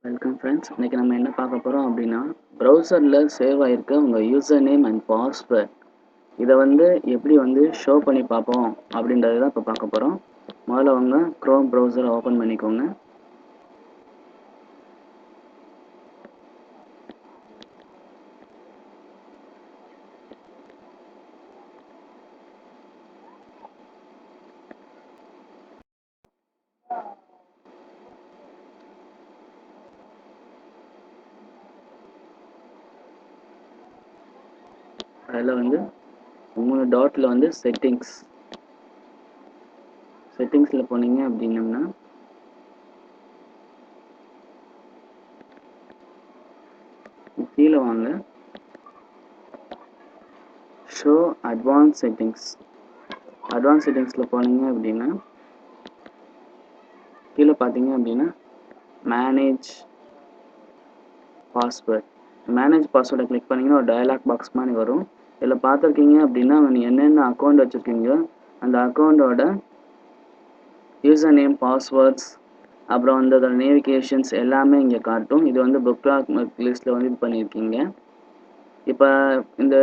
Welcome friends. இன்னைக்கு நம்ம என்ன பார்க்க போறோம் அப்படின்னா, ப்ரௌசர்ல சேவ் ஆயிருக்க உங்க யூசர் நேம் அண்ட் பாஸ்வேர்ட் இதை எப்படி ஷோ பண்ணி பார்ப்போம் அப்படின்றத தான் இப்போ பார்க்க போறோம். முதல்ல உங்க குரோம் ப்ரௌசரை ஓப்பன் பண்ணிக்கோங்க. அதில் 3 டாட்டில் செட்டிங்ஸில் போனீங்க அப்படின்னம்னா கீழே வாங்க. ஷோ அட்வான்ஸ் செட்டிங்ஸில் போனீங்க அப்படின்னா கீழே பார்த்தீங்க அப்படின்னா மேனேஜ் பாஸ்வேர்டை கிளிக் பண்ணிங்கன்னா ஒரு டயலாக் பாக்ஸ் மாதிரி வரும். இதில் பார்த்துருக்கீங்க அப்படின்னா நீங்கள் என்னென்ன அக்கௌண்ட் வச்சுருக்கீங்களோ அந்த அக்கௌண்ட்டோட யூசர் நேம், பாஸ்வேர்ட்ஸ், அப்புறம் அதோட நேவிகேஷன்ஸ் எல்லாமே இங்கே காட்டும். இது புக்மார்க் லிஸ்ட்டில் இது பண்ணியிருக்கீங்க. இப்போ இந்த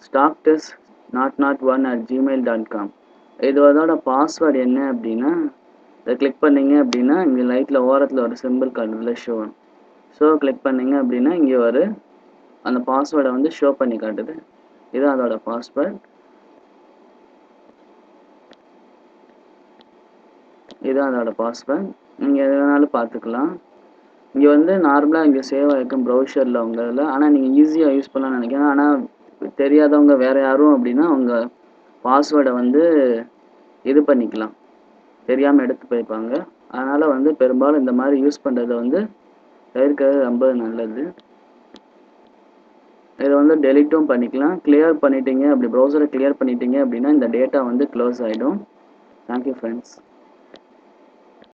stocktest001@gmail.com இதோட பாஸ்வேர்டு என்ன அப்படின்னா இதை கிளிக் பண்ணீங்க அப்படின்னா இங்கே லைட்டில் ஓரத்தில் ஒரு சிம்பிள் காட்டுதுல ஷோ கிளிக் பண்ணீங்க அப்படின்னா இங்கே அந்த பாஸ்வேர்டை ஷோ பண்ணி காட்டுது. இது அதோட பாஸ்வேர்ட். இதுதான் அதோட பாஸ்வேர்ட். நீங்கள் எது வேணாலும் பார்த்துக்கலாம். இங்கே நார்மலாக இங்கே சேவ் ஆகிருக்கும் ப்ரௌசரில் உங்கள் இதில். ஆனால் நீங்கள் ஈஸியாக யூஸ் பண்ணலாம்னு நினைக்கிறேன். ஆனால் தெரியாதவங்க வேறு யாரும் அப்படின்னா அவங்க பாஸ்வேர்டை இது பண்ணிக்கலாம், தெரியாமல் எடுத்து போய்ப்பாங்க. அதனால் பெரும்பாலும் இந்த மாதிரி யூஸ் பண்ணுறதை தவிர்க்கிறது ரொம்ப நல்லது. இதை டெலிட்டும் பண்ணிக்கலாம். கிளியர் பண்ணிட்டீங்க, அப்படி ப்ரௌசரை கிளியர் பண்ணிட்டீங்க அப்படின்னா இந்த டேட்டா க்ளோஸ் ஆகிடும். Thank you friends.